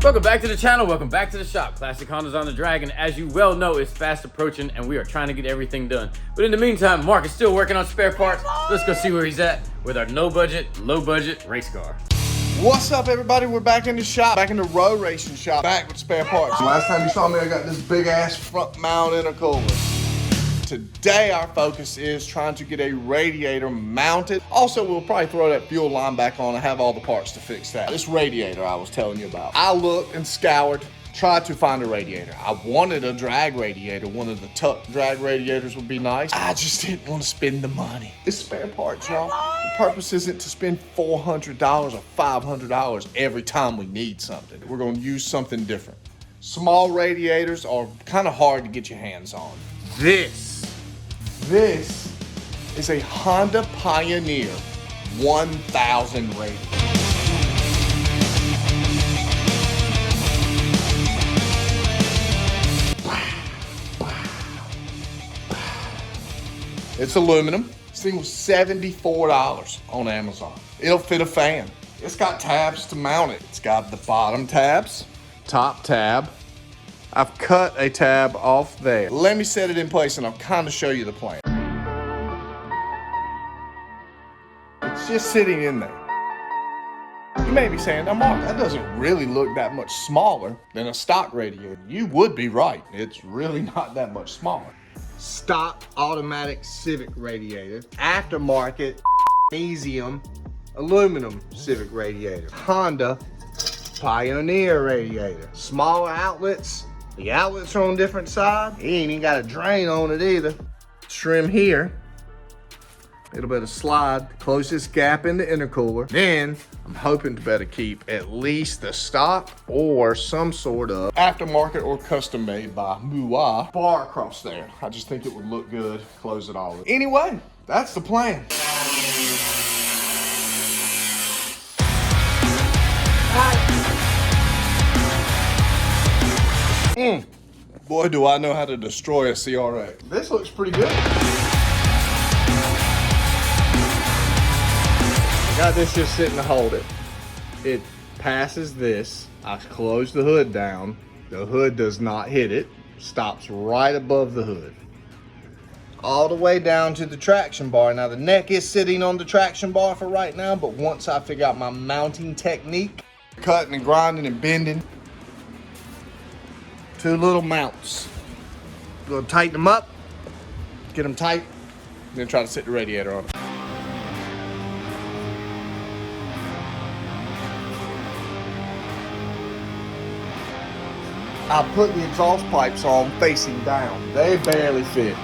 Welcome back to the channel, welcome back to the shop. Classic Honda's on the Dragon. As you well know, it's fast approaching and we are trying to get everything done. But in the meantime, Mark is still working on spare parts. Let's go see where he's at with our no budget, low budget race car. What's up, everybody? We're back in the shop, back in the road racing shop, back with spare parts. Last time you saw me, I got this big ass front mount intercooler. Today, our focus is trying to get a radiator mounted. Also, we'll probably throw that fuel line back on and have all the parts to fix that. This radiator I was telling you about. I looked and scoured, tried to find a radiator. I wanted a drag radiator. One of the tuck drag radiators would be nice. I just didn't want to spend the money. It's spare parts, y'all. The purpose isn't to spend $400 or $500 every time we need something. We're going to use something different. Small radiators are kind of hard to get your hands on. This is a Honda Pioneer 1000 radiator. It's aluminum. This thing was $74 on Amazon. It'll fit a fan. It's got tabs to mount it. It's got the bottom tabs, top tab. I've cut a tab off there. Let me set it in place and I'll kind of show you the plan. It's just sitting in there. You may be saying, now Mark, that doesn't really look that much smaller than a stock radiator. You would be right. It's really not that much smaller. Stock automatic Civic radiator. Aftermarket magnesium aluminum Civic radiator. Honda Pioneer radiator. Smaller outlets. The outlets are on different sides. He ain't even got a drain on it either. Trim here. Little bit of slide, closest gap in the intercooler. Then I'm hoping to better keep at least the stock or some sort of aftermarket or custom made by Mua bar across there. I just think it would look good. Close it all. Anyway, that's the plan. Boy, do I know how to destroy a CRX. This looks pretty good. I got this just sitting to hold it. It passes this. I close the hood down. The hood does not hit it. Stops right above the hood. All the way down to the traction bar. Now the neck is sitting on the traction bar for right now, but once I figure out my mounting technique, cutting and grinding and bending, two little mounts. Gonna tighten them up, get them tight, then try to sit the radiator on it. I put the exhaust pipes on facing down. They barely fit.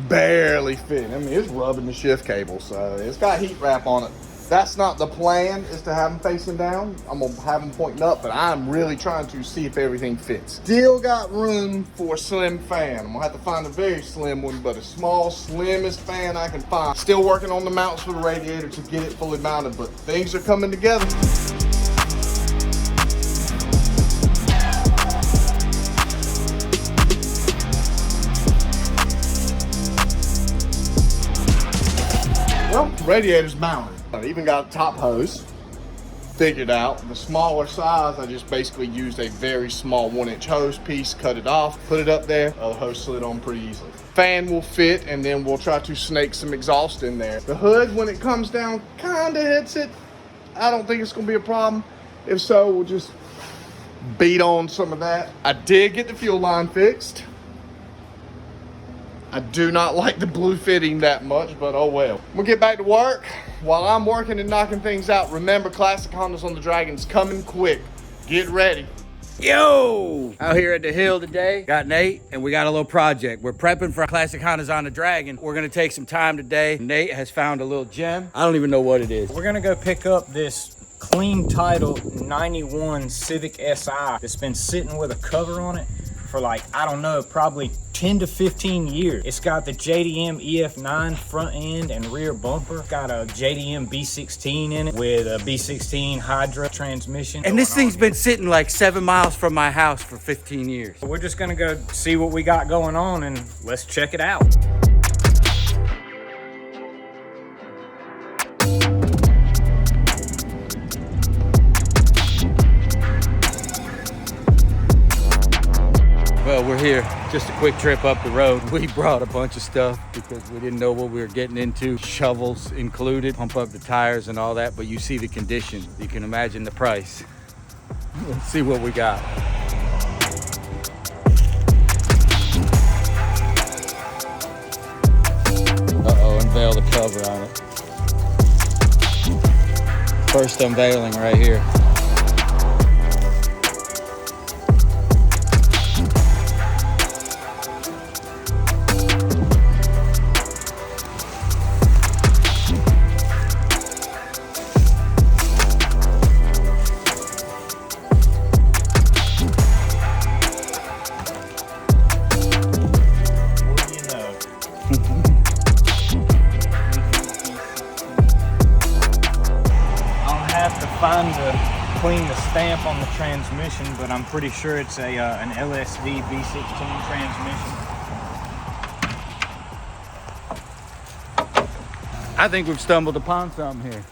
Barely fit. I mean, it's rubbing the shift cable, so it's got heat wrap on it. That's not the plan, is to have them facing down. I'm gonna have them pointing up, but I'm really trying to see if everything fits. Still got room for a slim fan. I'm gonna have to find a very slim one, but a small, slimmest fan I can find. Still working on the mounts for the radiator to get it fully mounted, but things are coming together. Well, radiator's mounted. I even got a top hose figured out. The smaller size, I just basically used a very small 1-inch hose piece, cut it off, put it up there. The hose slid on pretty easily. Fan will fit, and then we'll try to snake some exhaust in there. The hood, when it comes down, kinda hits it. I don't think it's gonna be a problem. If so, we'll just beat on some of that. I did get the fuel line fixed. I do not like the blue fitting that much, but oh well. We'll get back to work. While I'm working and knocking things out, remember, Classic Honda's on the Dragon's coming quick. Get ready. Yo! Out here at the hill today, got Nate, and we got a little project. We're prepping for Classic Honda's on the Dragon. We're gonna take some time today. Nate has found a little gem. I don't even know what it is. We're gonna go pick up this clean title 91 Civic SI that's been sitting with a cover on it for like, I don't know, probably 10 to 15 years. It's got the JDM EF9 front end and rear bumper. Got a JDM B16 in it with a B16 Hydra transmission. And this thing's been sitting like 7 miles from my house for 15 years. We're just gonna go see what we got going on and let's check it out. we're here. Just a quick trip up the road. We brought a bunch of stuff because we didn't know what we were getting into. Shovels included, pump up the tires and all that, but you see the condition. You can imagine the price. Let's see what we got. Uh-oh, unveil the cover on it. First unveiling right here. Clean the stamp on the transmission, but I'm pretty sure it's an LSV V16 transmission. I think we've stumbled upon something here.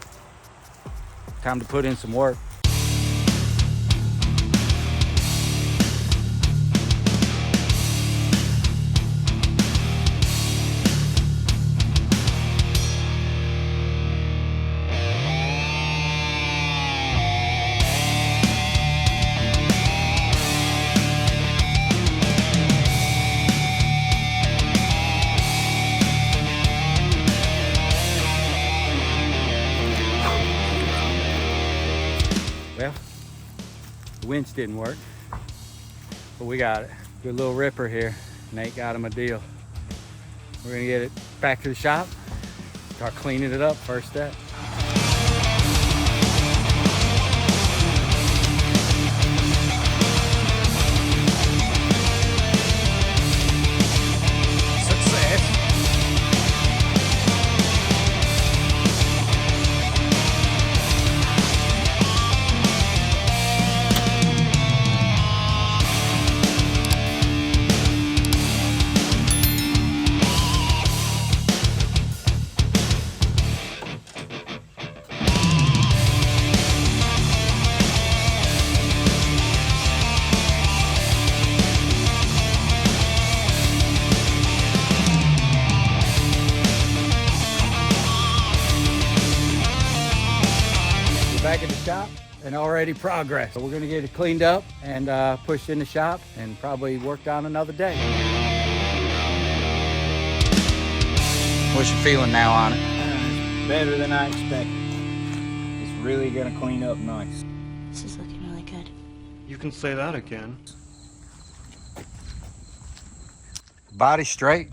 Time to put in some work. Well, the winch didn't work, but we got it. Good little ripper here. Nate got him a deal. We're gonna get it back to the shop, start cleaning it up, first step. Back at the shop and already progress. So we're gonna get it cleaned up and pushed in the shop and probably worked on another day. What's your feeling now on it? Better than I expected. It's really gonna clean up nice. This is looking really good. You can say that again. Body straight.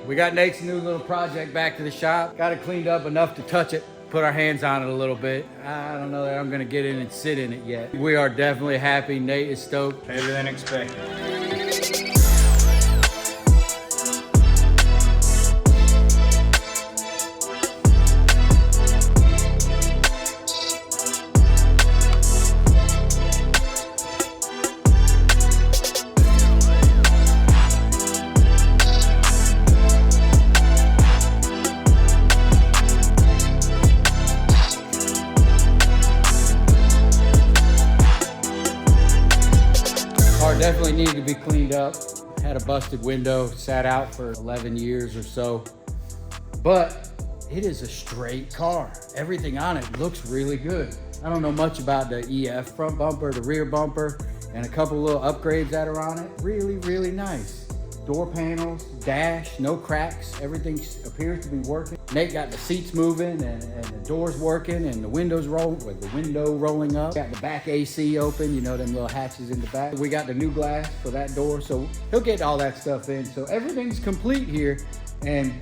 We got Nate's new little project back to the shop. Got it cleaned up enough to touch it, put our hands on it a little bit. I don't know that I'm gonna get in and sit in it yet. We are definitely happy. Nate is stoked. Better than expected. Definitely needed to be cleaned up. Had a busted window, sat out for 11 years or so. But it is a straight car. Everything on it looks really good. I don't know much about the EF front bumper, the rear bumper, and a couple little upgrades that are on it. Really, really nice. Door panels, dash, no cracks. Everything appears to be working. Nate got the seats moving and the doors working and the windows with the window rolling up. Got the back AC open, you know, them little hatches in the back. We got the new glass for that door, so he'll get all that stuff in. So everything's complete here, and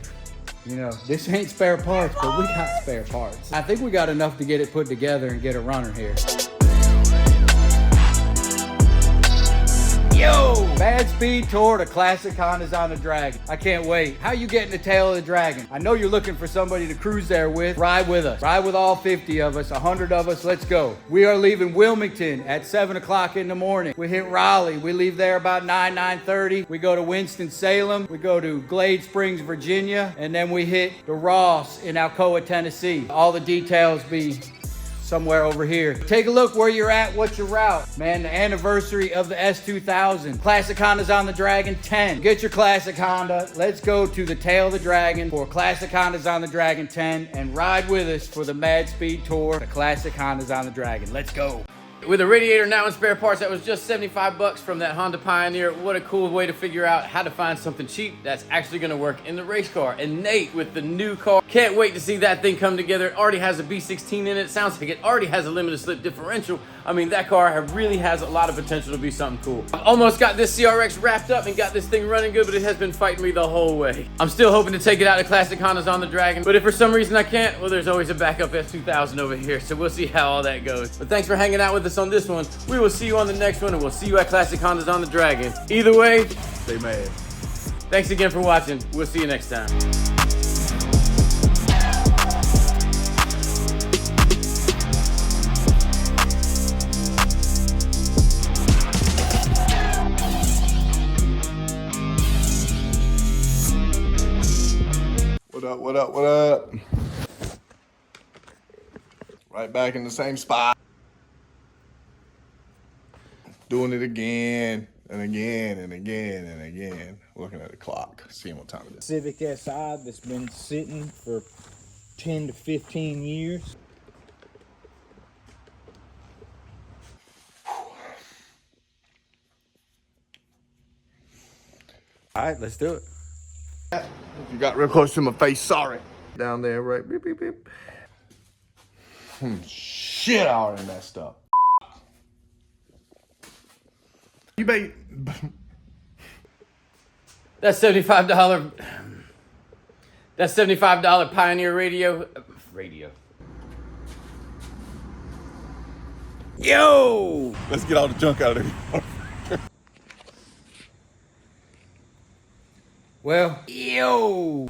you know, this ain't spare parts, but we got spare parts. I think we got enough to get it put together and get a runner here. Yo! Madspeed Tour, the classic Hondas on the Dragon. I can't wait. How you getting the tail of the Dragon? I know you're looking for somebody to cruise there with. Ride with us. Ride with all 50 of us, 100 of us. Let's go. We are leaving Wilmington at 7 o'clock in the morning. We hit Raleigh. We leave there about 9:30. We go to Winston-Salem. We go to Glade Springs, Virginia. And then we hit the Ross in Alcoa, Tennessee. All the details be somewhere over here. Take a look where you're at, what's your route. Man, the anniversary of the S2000. Classic Honda's on the Dragon 10. Get your classic Honda. Let's go to the tail of the Dragon for Classic Honda's on the Dragon 10 and ride with us for the Madspeed Tour. The Classic Honda's on the Dragon. Let's go. With a Radiator now in spare parts, that was just 75 bucks from that Honda Pioneer. What a cool way to figure out how to find something cheap that's actually gonna work in the race car. And Nate with the new car, can't wait to see that thing come together. It already has a B16 in it. Sounds like it already has a limited slip differential. I mean, that car really has a lot of potential to be something cool. I almost got this CRX wrapped up and got this thing running good, but it has been fighting me the whole way. I'm still hoping to take it out to Classic Honda's on the Dragon, but if for some reason I can't, well, there's always a backup S2000 over here, so we'll see how all that goes. But thanks for hanging out with us on this one. We will see you on the next one, and we'll see you at Classic Honda's on the Dragon. Either way, Stay mad. thanks again for watching. We'll see you next time. What up, what up, what up? Right back in the same spot. Doing it again and again and again and again. Looking at the clock, seeing what time it is. Civic Si that's been sitting for 10 to 15 years. All right, let's do it. If you got real close to my face, sorry. Down there, right? Beep, beep, beep. Shit, I already messed up. You made... That $75. That $75 Pioneer radio. Yo! Let's get all the junk out of here. Well, yo.